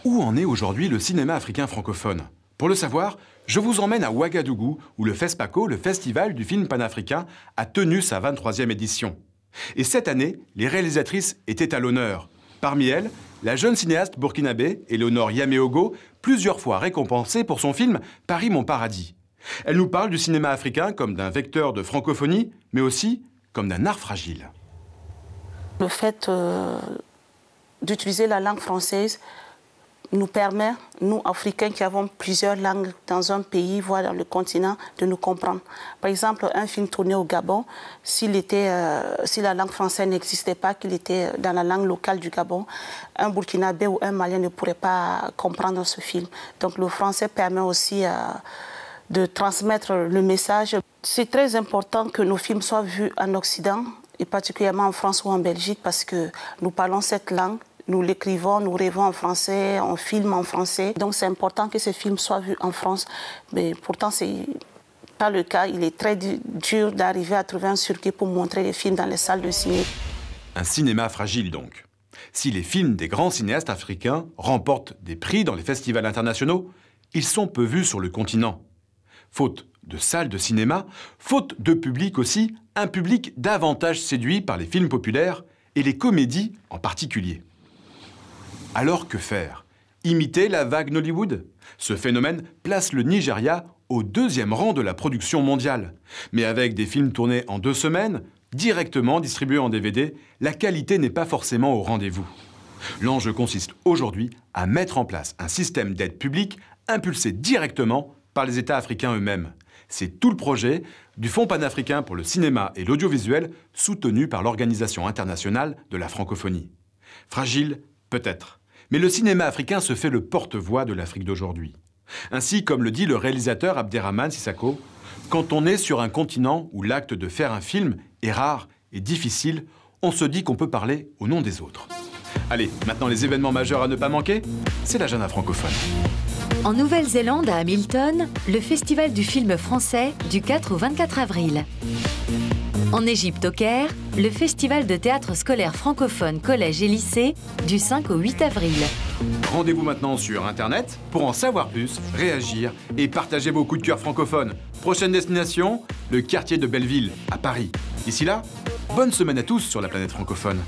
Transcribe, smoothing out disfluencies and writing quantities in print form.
Où en est aujourd'hui le cinéma africain francophone? Pour le savoir, je vous emmène à Ouagadougou, où le FESPACO, le Festival du film panafricain, a tenu sa 23e édition. Et cette année, les réalisatrices étaient à l'honneur. Parmi elles, la jeune cinéaste burkinabé, Éléonore Yaméogo, plusieurs fois récompensée pour son film Paris, mon paradis. Elle nous parle du cinéma africain comme d'un vecteur de francophonie, mais aussi comme d'un art fragile. Le fait d'utiliser la langue française nous permet, nous, Africains qui avons plusieurs langues dans un pays, voire dans le continent, de nous comprendre. Par exemple, un film tourné au Gabon, si la langue française n'existait pas, qu'il était dans la langue locale du Gabon, un Burkinabé ou un Malien ne pourrait pas comprendre ce film. Donc le français permet aussi de transmettre le message. C'est très important que nos films soient vus en Occident, et particulièrement en France ou en Belgique, parce que nous parlons cette langue. Nous l'écrivons, nous rêvons en français, on filme en français. Donc c'est important que ces films soient vus en France. Mais pourtant, ce n'est pas le cas. Il est très dur d'arriver à trouver un circuit pour montrer les films dans les salles de ciné. Un cinéma fragile donc. Si les films des grands cinéastes africains remportent des prix dans les festivals internationaux, ils sont peu vus sur le continent. Faute de salles de cinéma, faute de public aussi, un public davantage séduit par les films populaires et les comédies en particulier. Alors que faire? Imiter la vague Nollywood? Ce phénomène place le Nigeria au 2e rang de la production mondiale. Mais avec des films tournés en 2 semaines, directement distribués en DVD, la qualité n'est pas forcément au rendez-vous. L'enjeu consiste aujourd'hui à mettre en place un système d'aide publique impulsé directement par les États africains eux-mêmes. C'est tout le projet du Fonds panafricain pour le cinéma et l'audiovisuel, soutenu par l'Organisation internationale de la francophonie. Fragile, peut-être. Mais le cinéma africain se fait le porte-voix de l'Afrique d'aujourd'hui. Ainsi, comme le dit le réalisateur Abderrahmane Sissako, quand on est sur un continent où l'acte de faire un film est rare et difficile, on se dit qu'on peut parler au nom des autres. Allez, maintenant les événements majeurs à ne pas manquer, c'est l'agenda francophone. En Nouvelle-Zélande, à Hamilton, le Festival du film français du 4 au 24 avril. En Égypte, au Caire, le Festival de théâtre scolaire francophone collège et lycée du 5 au 8 avril. Rendez-vous maintenant sur Internet pour en savoir plus, réagir et partager vos coups de cœur francophones. Prochaine destination, le quartier de Belleville, à Paris. D'ici là, bonne semaine à tous sur la planète francophone.